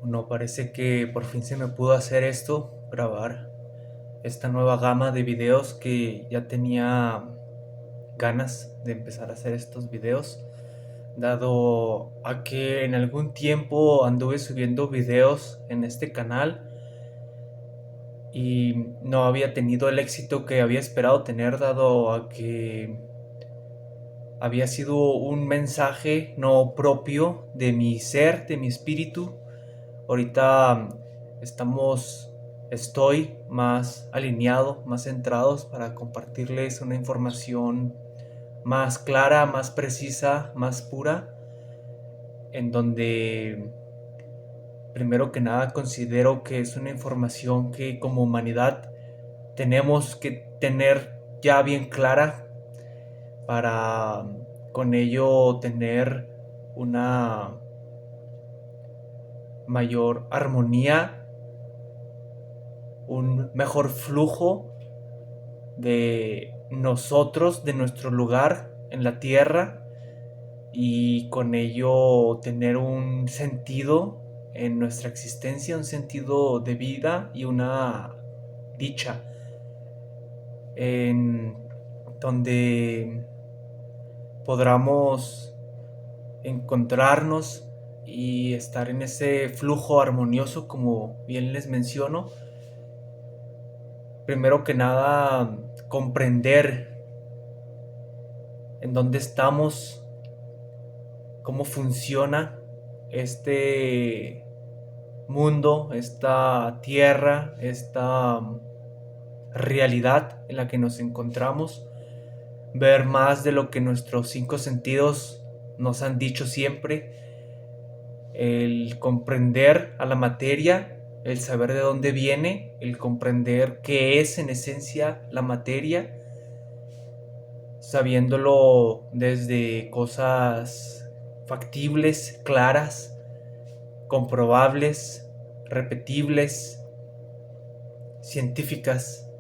No, parece que por fin se me pudo hacer esto, grabar esta nueva gama de videos que ya tenía ganas de empezar a hacer estos videos, dado a que en algún tiempo anduve subiendo videos en este canal y no había tenido el éxito que había esperado tener, dado a que había sido un mensaje no propio de mi ser, de mi espíritu. Ahorita estoy más alineado, más centrados para compartirles una información más clara, más precisa, más pura, en donde primero que nada considero que es una información que como humanidad tenemos que tener ya bien clara para con ello tener una mayor armonía, un mejor flujo de nosotros, de nuestro lugar en la tierra, y con ello tener un sentido en nuestra existencia, un sentido de vida y una dicha en donde podamos encontrarnos y estar en ese flujo armonioso, como bien les menciono. Primero que nada, comprender en dónde estamos, cómo funciona este mundo, esta tierra, esta realidad en la que nos encontramos, ver más de lo que nuestros cinco sentidos nos han dicho siempre, el comprender a la materia, el saber de dónde viene, el comprender qué es en esencia la materia, sabiéndolo desde cosas factibles, claras, comprobables, repetibles, científicas.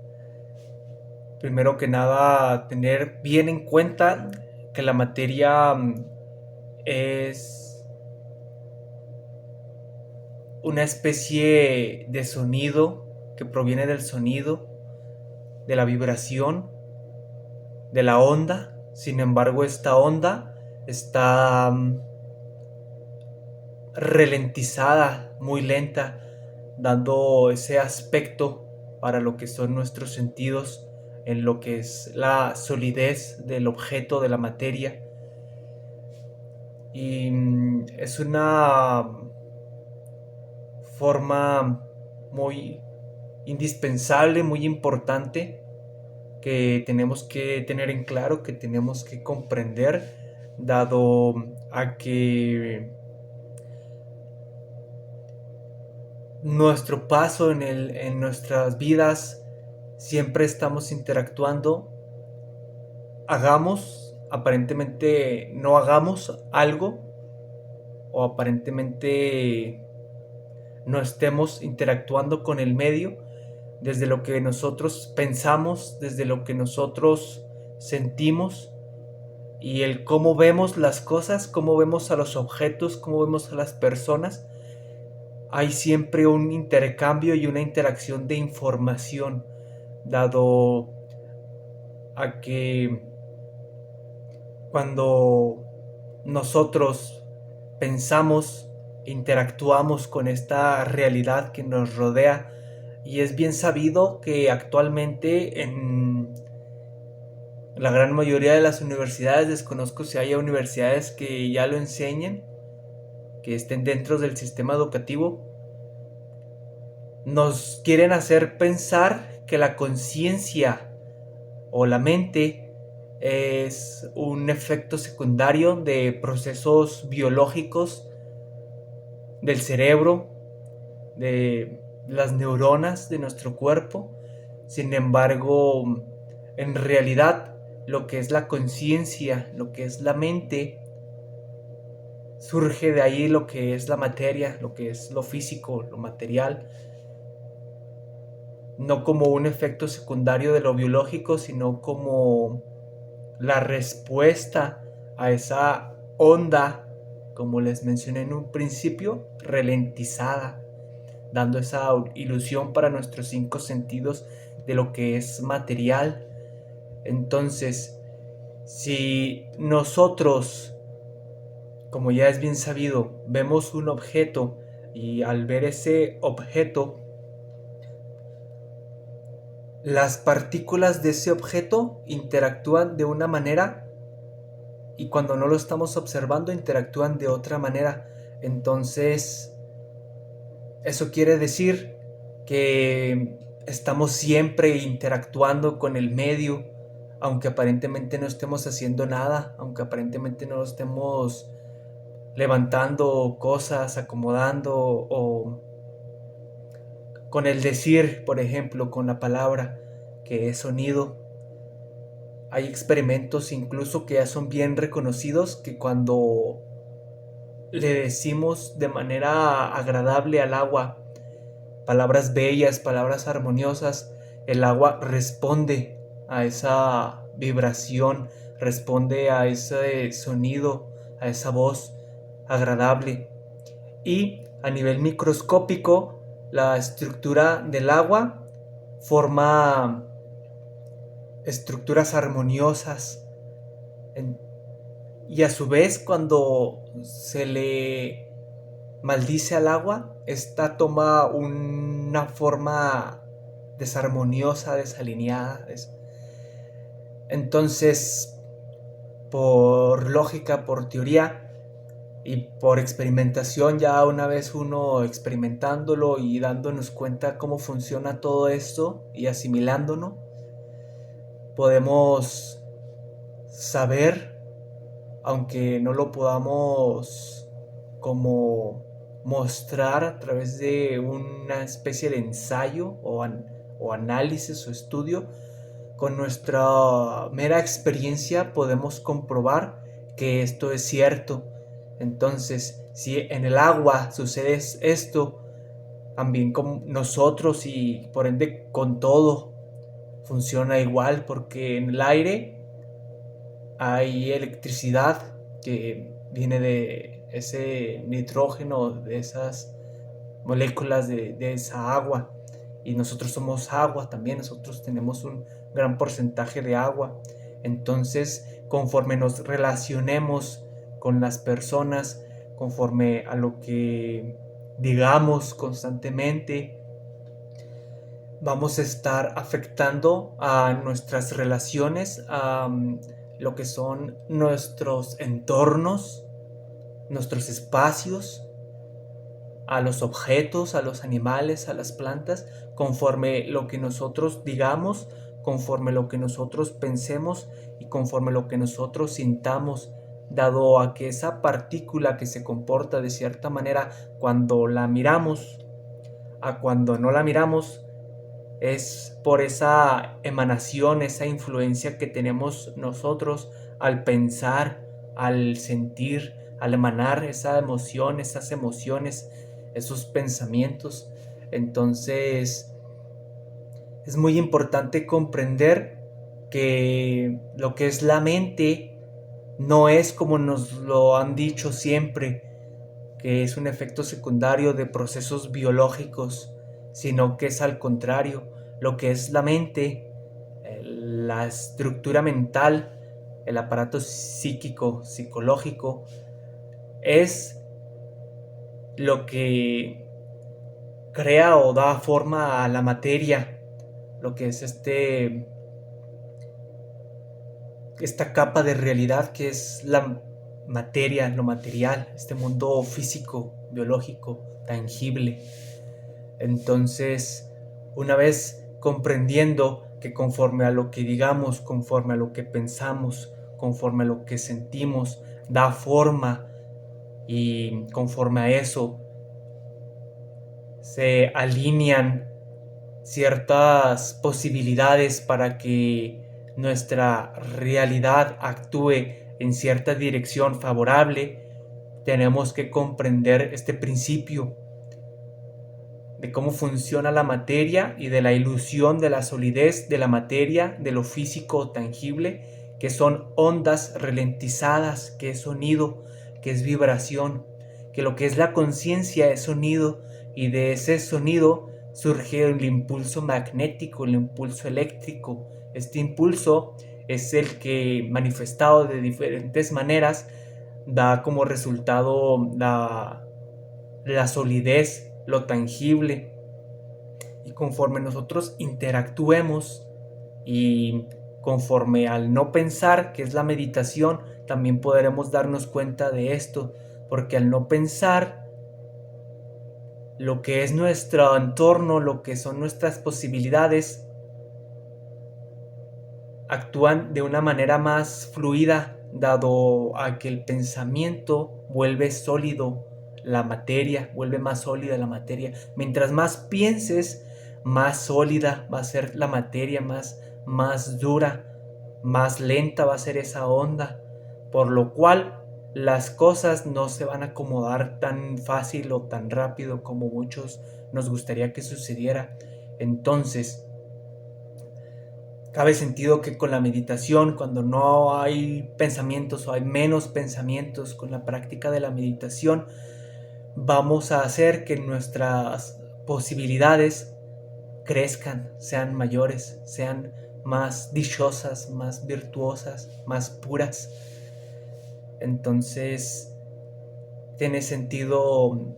Primero que nada, tener bien en cuenta que la materia es una especie de sonido que proviene del sonido, de la vibración, de la onda. Sin embargo, esta onda está ralentizada, muy lenta, dando ese aspecto para lo que son nuestros sentidos, en lo que es la solidez del objeto, de la materia. Y es una forma muy indispensable, muy importante, que tenemos que tener en claro, que tenemos que comprender, dado a que nuestro paso en nuestras vidas siempre estamos interactuando, hagamos, aparentemente no hagamos algo, o aparentemente no estemos interactuando con el medio, desde lo que nosotros pensamos, desde lo que nosotros sentimos, y el cómo vemos las cosas, cómo vemos a los objetos, cómo vemos a las personas. Hay siempre un intercambio y una interacción de información, dado a que cuando nosotros pensamos, interactuamos con esta realidad que nos rodea, y es bien sabido que actualmente en la gran mayoría de las universidades, desconozco si haya universidades que ya lo enseñen, que estén dentro del sistema educativo, nos quieren hacer pensar que la conciencia o la mente es un efecto secundario de procesos biológicos del cerebro, de las neuronas de nuestro cuerpo. Sin embargo, en realidad, lo que es la conciencia, lo que es la mente, surge de ahí lo que es la materia, lo que es lo físico, lo material, no como un efecto secundario de lo biológico, sino como la respuesta a esa onda como les mencioné en un principio, ralentizada, dando esa ilusión para nuestros 5 sentidos de lo que es material. Entonces, si nosotros, como ya es bien sabido, vemos un objeto y al ver ese objeto, las partículas de ese objeto interactúan de una manera y cuando no lo estamos observando interactúan de otra manera. Entonces, eso quiere decir que estamos siempre interactuando con el medio, aunque aparentemente no estemos haciendo nada, aunque aparentemente no estemos levantando cosas, acomodando o con el decir, por ejemplo, con la palabra que es sonido. Hay experimentos incluso que ya son bien reconocidos que cuando le decimos de manera agradable al agua palabras bellas, palabras armoniosas, el agua responde a esa vibración, responde a ese sonido, a esa voz agradable. Y a nivel microscópico, la estructura del agua forma estructuras armoniosas. Y a su vez, cuando se le maldice al agua, esta toma una forma desarmoniosa, desalineada. Entonces, por lógica, por teoría y por experimentación, ya una vez uno experimentándolo y dándonos cuenta cómo funciona todo esto y asimilándolo, podemos saber, aunque no lo podamos como mostrar a través de una especie de ensayo o análisis o estudio, con nuestra mera experiencia podemos comprobar que esto es cierto. Entonces, si en el agua sucede esto, también con nosotros y por ende con todo funciona igual, porque en el aire hay electricidad que viene de ese nitrógeno, de esas moléculas de esa agua. Y nosotros somos agua también, nosotros tenemos un gran porcentaje de agua. Entonces, conforme nos relacionemos con las personas, conforme a lo que digamos constantemente, vamos a estar afectando a nuestras relaciones, a lo que son nuestros entornos, nuestros espacios, a los objetos, a los animales, a las plantas, conforme lo que nosotros digamos, conforme lo que nosotros pensemos y conforme lo que nosotros sintamos, dado a que esa partícula que se comporta de cierta manera cuando la miramos, a cuando no la miramos, es por esa emanación, esa influencia que tenemos nosotros al pensar, al sentir, al emanar esa emoción, esas emociones, esos pensamientos. Entonces, es muy importante comprender que lo que es la mente no es como nos lo han dicho siempre, que es un efecto secundario de procesos biológicos, sino que es al contrario. Lo que es la mente, la estructura mental, el aparato psíquico, psicológico, es lo que crea o da forma a la materia, lo que es esta capa de realidad que es la materia, lo material, este mundo físico, biológico, tangible. Entonces, una vez comprendiendo que conforme a lo que digamos, conforme a lo que pensamos, conforme a lo que sentimos, da forma y conforme a eso se alinean ciertas posibilidades para que nuestra realidad actúe en cierta dirección favorable, tenemos que comprender este principio de cómo funciona la materia y de la ilusión de la solidez de la materia, de lo físico tangible, que son ondas ralentizadas, que es sonido, que es vibración, que lo que es la conciencia es sonido, y de ese sonido surge el impulso magnético, el impulso eléctrico. Este impulso es el que, manifestado de diferentes maneras, da como resultado la solidez, lo tangible. Y conforme nosotros interactuemos y conforme al no pensar, que es la meditación, también podremos darnos cuenta de esto, porque al no pensar, lo que es nuestro entorno, lo que son nuestras posibilidades, actúan de una manera más fluida, dado a que el pensamiento vuelve sólido la materia, vuelve más sólida la materia. Mientras más pienses, más sólida va a ser la materia, más dura, más lenta va a ser esa onda, por lo cual las cosas no se van a acomodar tan fácil o tan rápido como muchos nos gustaría que sucediera. Entonces, cabe sentido que con la meditación, cuando no hay pensamientos o hay menos pensamientos, con la práctica de la meditación, vamos a hacer que nuestras posibilidades crezcan, sean mayores, sean más dichosas, más virtuosas, más puras. Entonces, tiene sentido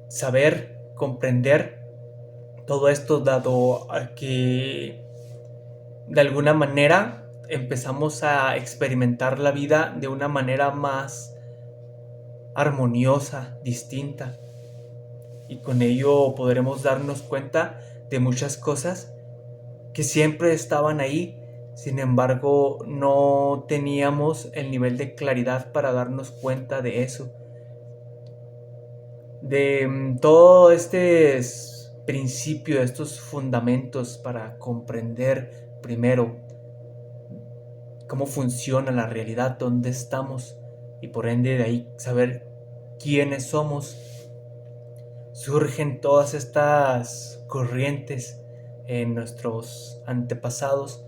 saber, comprender todo esto, dado a que de alguna manera empezamos a experimentar la vida de una manera más armoniosa, distinta, y con ello podremos darnos cuenta de muchas cosas que siempre estaban ahí. Sin embargo, no teníamos el nivel de claridad para darnos cuenta de eso. De todo este principio, estos fundamentos para comprender primero cómo funciona la realidad, dónde estamos, y por ende de ahí saber quiénes somos, surgen todas estas corrientes en nuestros antepasados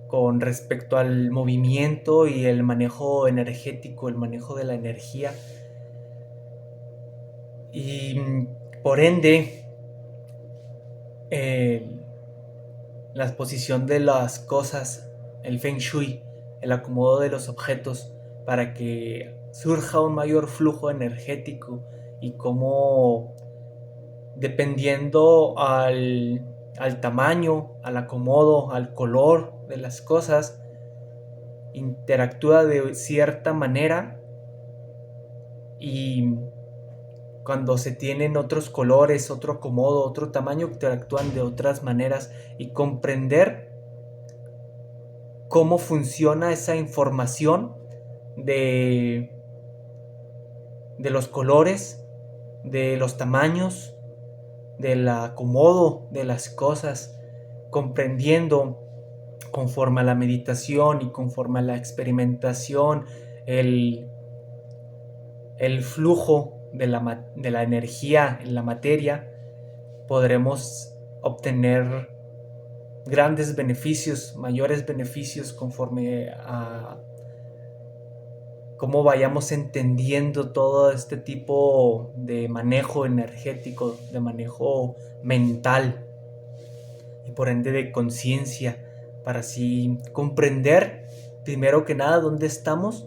con respecto al movimiento y el manejo energético, el manejo de la energía. Y por ende, la posición de las cosas, el Feng Shui, el acomodo de los objetos para que surja un mayor flujo energético, y cómo, dependiendo al tamaño, al acomodo, al color de las cosas, interactúa de cierta manera, y cuando se tienen otros colores, otro acomodo, otro tamaño, interactúan de otras maneras, y comprender cómo funciona esa información de, de los colores, de los tamaños, del acomodo de las cosas, comprendiendo conforme a la meditación y conforme a la experimentación el flujo de la energía en la materia, podremos obtener grandes beneficios, mayores beneficios, conforme a cómo vayamos entendiendo todo este tipo de manejo energético, de manejo mental, y por ende de conciencia, para así comprender primero que nada dónde estamos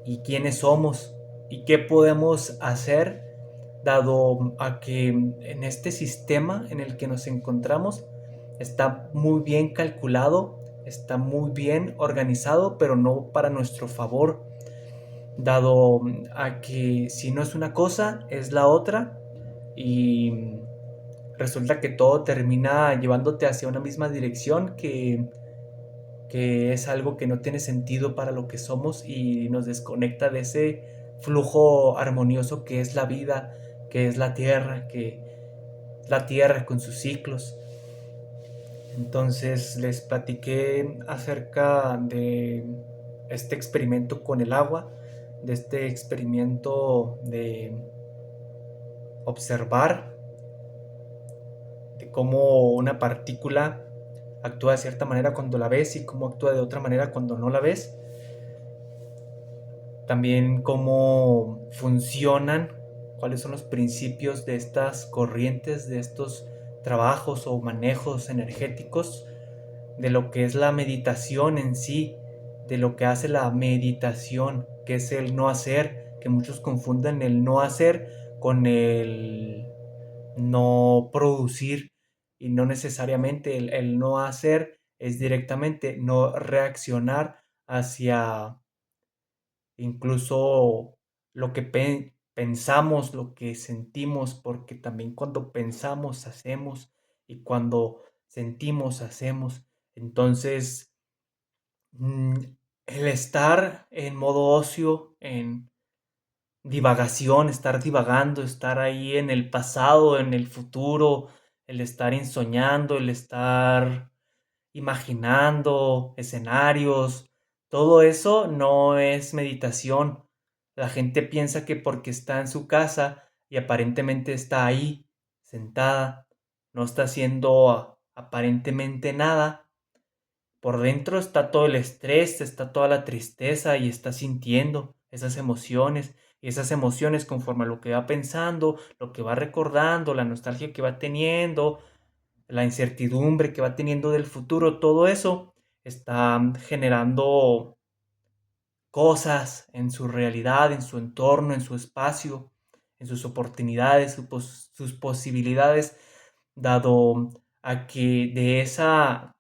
y quiénes somos y qué podemos hacer, dado a que en este sistema en el que nos encontramos está muy bien calculado, está muy bien organizado, pero no para nuestro favor, dado a que si no es una cosa, es la otra, y resulta que todo termina llevándote hacia una misma dirección que es algo que no tiene sentido para lo que somos, y nos desconecta de ese flujo armonioso que es la vida, que es la tierra con sus ciclos. Entonces les platiqué acerca de este experimento con el agua, de este experimento de observar de cómo una partícula actúa de cierta manera cuando la ves y cómo actúa de otra manera cuando no la ves. también cómo funcionan, cuáles son los principios de estas corrientes, de estos trabajos o manejos energéticos, de lo que es la meditación en sí, de lo que hace la meditación, que es el no hacer, que muchos confunden el no hacer con el no producir, y no necesariamente el no hacer es directamente no reaccionar hacia incluso lo que pensamos, lo que sentimos, porque también cuando pensamos hacemos y cuando sentimos hacemos. Entonces, mm, el estar en modo ocio, en divagación, estar divagando, estar ahí en el pasado, en el futuro, el estar ensoñando, el estar imaginando escenarios, todo eso no es meditación. La gente piensa que porque está en su casa y aparentemente está ahí, sentada, no está haciendo aparentemente nada, por dentro está todo el estrés, está toda la tristeza y está sintiendo esas emociones. Y esas emociones conforme a lo que va pensando, lo que va recordando, la nostalgia que va teniendo, la incertidumbre que va teniendo del futuro, todo eso está generando cosas en su realidad, en su entorno, en su espacio, en sus oportunidades, sus posibilidades, dado a que de ese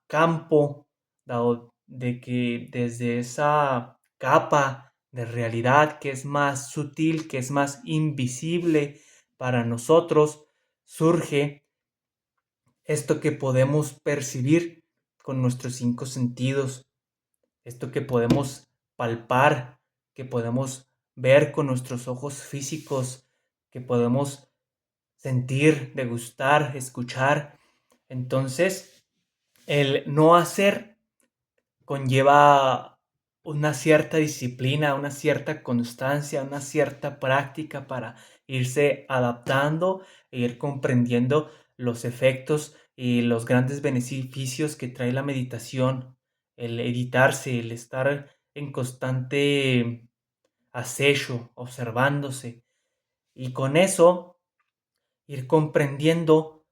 campo, dado de que desde esa capa de realidad que es más sutil, que es más invisible para nosotros, surge esto que podemos percibir con nuestros cinco sentidos, esto que podemos palpar, que podemos ver con nuestros ojos físicos, que podemos sentir, degustar, escuchar. Entonces, el no hacer conlleva una cierta disciplina, una cierta constancia, una cierta práctica para irse adaptando e ir comprendiendo los efectos y los grandes beneficios que trae la meditación, el editarse, el estar en constante acecho, observándose, y con eso ir comprendiendo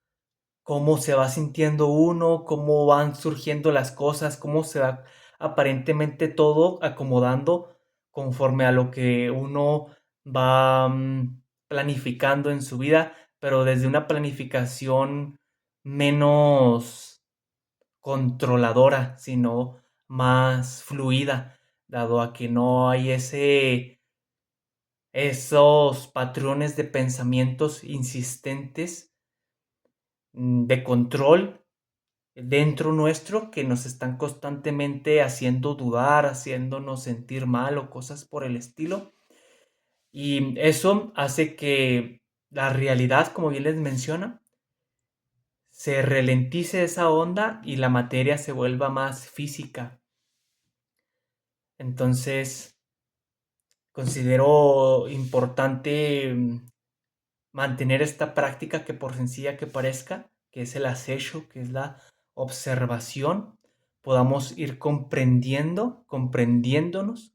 cómo se va sintiendo uno, cómo van surgiendo las cosas, cómo se va aparentemente todo acomodando conforme a lo que uno va planificando en su vida, pero desde una planificación menos controladora, sino más fluida, dado a que no hay esos patrones de pensamientos insistentes, de control dentro nuestro, que nos están constantemente haciendo dudar, haciéndonos sentir mal o cosas por el estilo. Y eso hace que la realidad, como bien les menciona, se ralentice esa onda y la materia se vuelva más física. Entonces, considero importante mantener esta práctica, que por sencilla que parezca, que es el acecho, que es la observación, podamos ir comprendiendo, comprendiéndonos,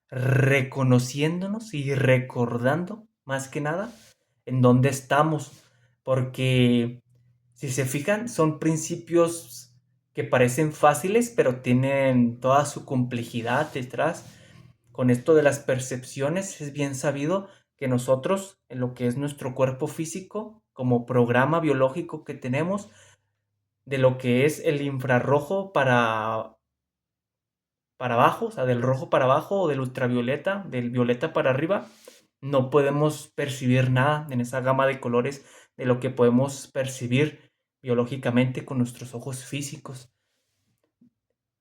reconociéndonos y recordando, más que nada, en dónde estamos. Porque si se fijan, son principios que parecen fáciles, pero tienen toda su complejidad detrás. Con esto de las percepciones, es bien sabido que nosotros, en lo que es nuestro cuerpo físico, como programa biológico que tenemos, de lo que es el infrarrojo para abajo, o sea, del rojo para abajo, o del ultravioleta, del violeta para arriba, no podemos percibir nada en esa gama de colores de lo que podemos percibir biológicamente con nuestros ojos físicos,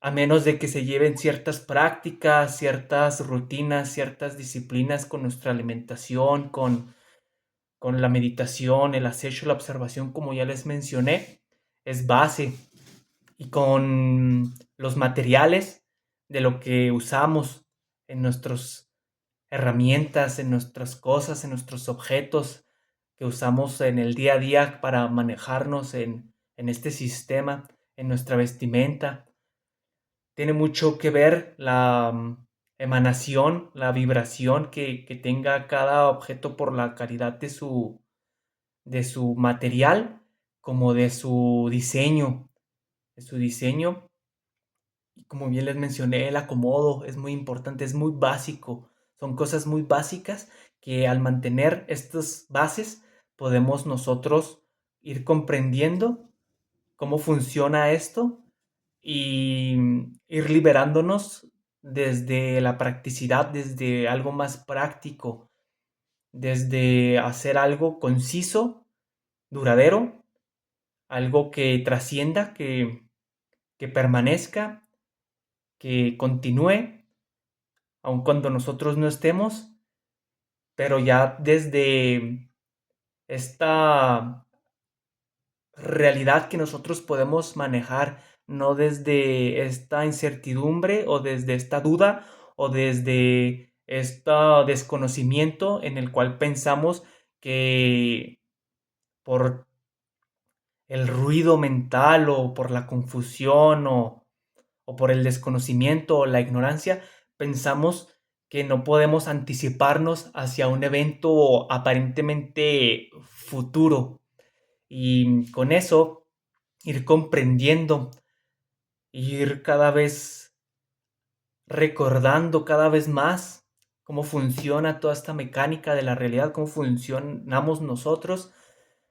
a menos de que se lleven ciertas prácticas, ciertas rutinas, ciertas disciplinas con nuestra alimentación, con la meditación, el acecho, la observación, como ya les mencioné, es base. Y con los materiales de lo que usamos en nuestras herramientas, en nuestras cosas, en nuestros objetos que usamos en el día a día para manejarnos en este sistema, en nuestra vestimenta. Tiene mucho que ver emanación, la vibración que tenga cada objeto por la calidad de su material, como de su diseño. Y como bien les mencioné, el acomodo es muy importante, es muy básico. Son cosas muy básicas que al mantener estas bases podemos nosotros ir comprendiendo cómo funciona esto y ir liberándonos desde la practicidad, desde algo más práctico, desde hacer algo conciso, duradero, algo que trascienda, que permanezca, que continúe, aun cuando nosotros no estemos, pero ya desde esta realidad que nosotros podemos manejar, no desde esta incertidumbre o desde esta duda o desde este desconocimiento en el cual pensamos que por el ruido mental o por la confusión o por el desconocimiento o la ignorancia, pensamos que no podemos anticiparnos hacia un evento aparentemente futuro. Y con eso ir comprendiendo, ir cada vez recordando cada vez más cómo funciona toda esta mecánica de la realidad, cómo funcionamos nosotros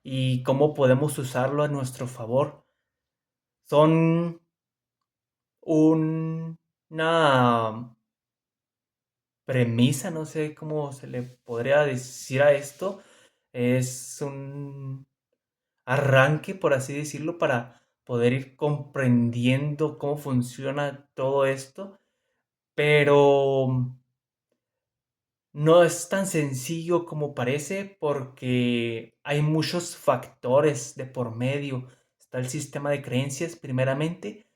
y cómo podemos usarlo a nuestro favor. Son una premisa, no sé cómo se le podría decir a esto. Es un arranque, por así decirlo, para poder ir comprendiendo cómo funciona todo esto, pero no es tan sencillo como parece porque hay muchos factores de por medio. Está el sistema de creencias, primeramente.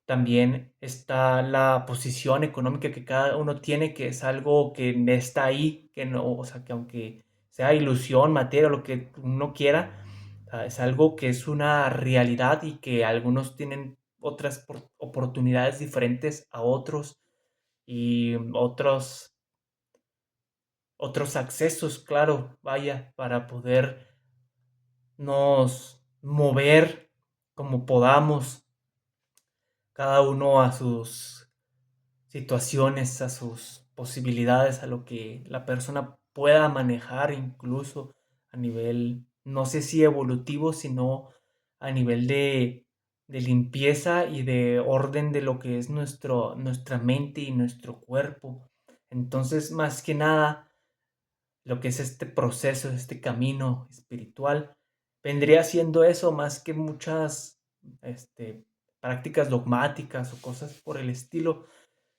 También está la posición económica que cada uno tiene, que es algo que está ahí, que no, o sea, que aunque sea ilusión, materia, lo que uno quiera, es algo que es una realidad y que algunos tienen otras oportunidades diferentes a otros y otros accesos, claro, vaya, para poder nos mover como podamos, cada uno a sus situaciones, a sus posibilidades, a lo que la persona pueda manejar, incluso a nivel, no sé si evolutivo, sino a nivel de limpieza y de orden de lo que es nuestra mente y nuestro cuerpo. Entonces, más que nada, lo que es este proceso, este camino espiritual, vendría siendo eso más que muchas prácticas dogmáticas o cosas por el estilo.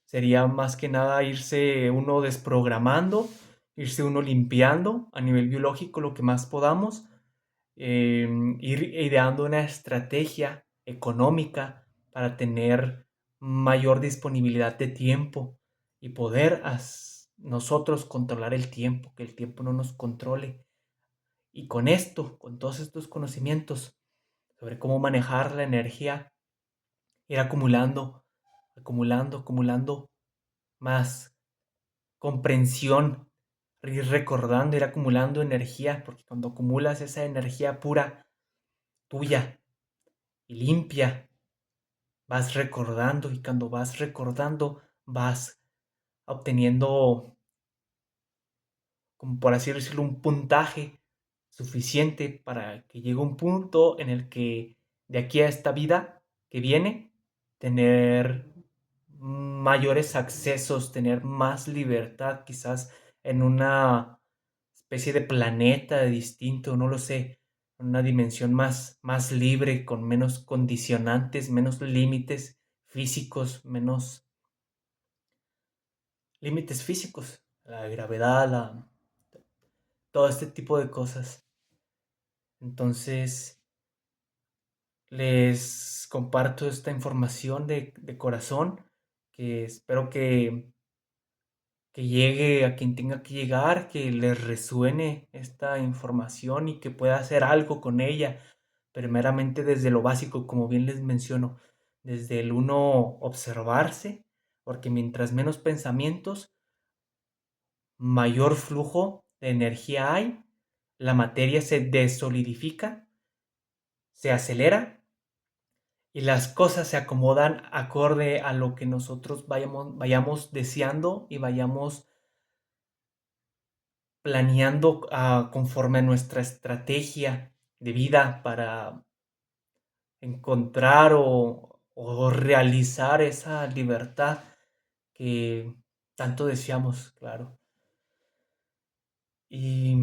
Sería más que nada irse uno desprogramando, irse uno limpiando a nivel biológico lo que más podamos, ir ideando una estrategia económica para tener mayor disponibilidad de tiempo y poder nosotros controlar el tiempo, que el tiempo no nos controle. Y con esto, con todos estos conocimientos sobre cómo manejar la energía, ir acumulando, acumulando, acumulando más comprensión, ir recordando, ir acumulando energía, porque cuando acumulas esa energía pura, tuya y limpia, vas recordando y cuando vas recordando, vas obteniendo, como por así decirlo, un puntaje suficiente para que llegue un punto en el que de aquí a esta vida que viene, tener mayores accesos, tener más libertad, quizás en una especie de planeta distinto, no lo sé, en una dimensión más libre, con menos condicionantes, menos límites físicos, menos límites físicos, la gravedad, todo este tipo de cosas. Entonces, les comparto esta información de corazón, que espero que llegue a quien tenga que llegar, que les resuene esta información y que pueda hacer algo con ella, primeramente desde lo básico, como bien les menciono, desde el uno observarse, porque mientras menos pensamientos, mayor flujo de energía hay, la materia se desolidifica, se acelera y las cosas se acomodan acorde a lo que nosotros vayamos deseando y vayamos planeando conforme a nuestra estrategia de vida para encontrar o realizar esa libertad que tanto deseamos, claro. Y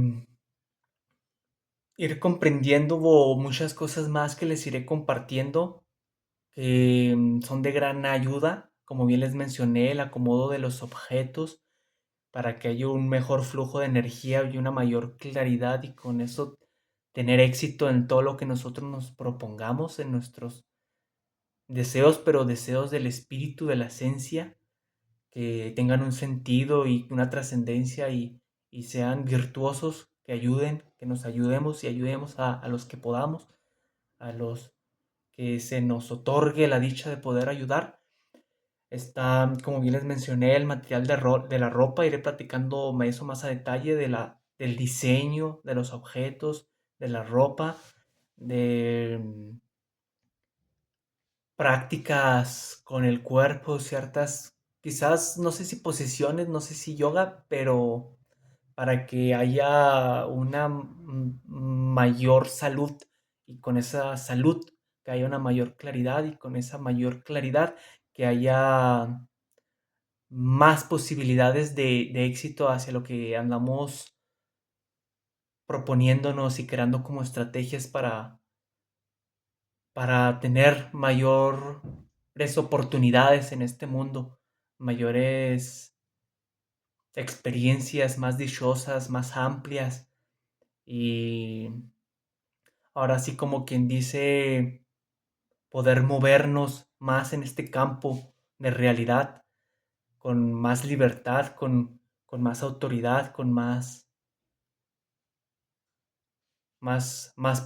ir comprendiendo muchas cosas más que les iré compartiendo, que son de gran ayuda, como bien les mencioné, el acomodo de los objetos para que haya un mejor flujo de energía y una mayor claridad y con eso tener éxito en todo lo que nosotros nos propongamos, en nuestros deseos, pero deseos del espíritu, de la esencia, que tengan un sentido y una trascendencia y sean virtuosos, que ayuden, que nos ayudemos y ayudemos a los que podamos, a los que se nos otorgue la dicha de poder ayudar. Está, como bien les mencioné, el material de la ropa. Iré platicando eso más a detalle del diseño de los objetos, de la ropa, de prácticas con el cuerpo, ciertas, quizás, no sé si posiciones, no sé si yoga, pero para que haya una mayor salud y con esa salud que haya una mayor claridad y con esa mayor claridad que haya más posibilidades de éxito hacia lo que andamos proponiéndonos y creando como estrategias para tener mayores oportunidades en este mundo, mayores experiencias más dichosas, más amplias y ahora sí como quien dice poder movernos más en este campo de realidad con más libertad, con más autoridad, con más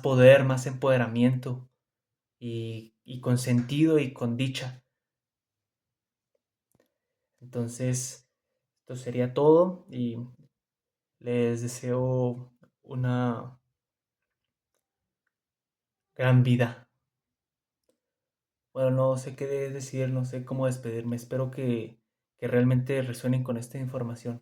poder, más empoderamiento y con sentido y con dicha. Entonces, esto sería todo y les deseo una gran vida. Bueno, no sé qué decir, no sé cómo despedirme. Espero que realmente resuenen con esta información.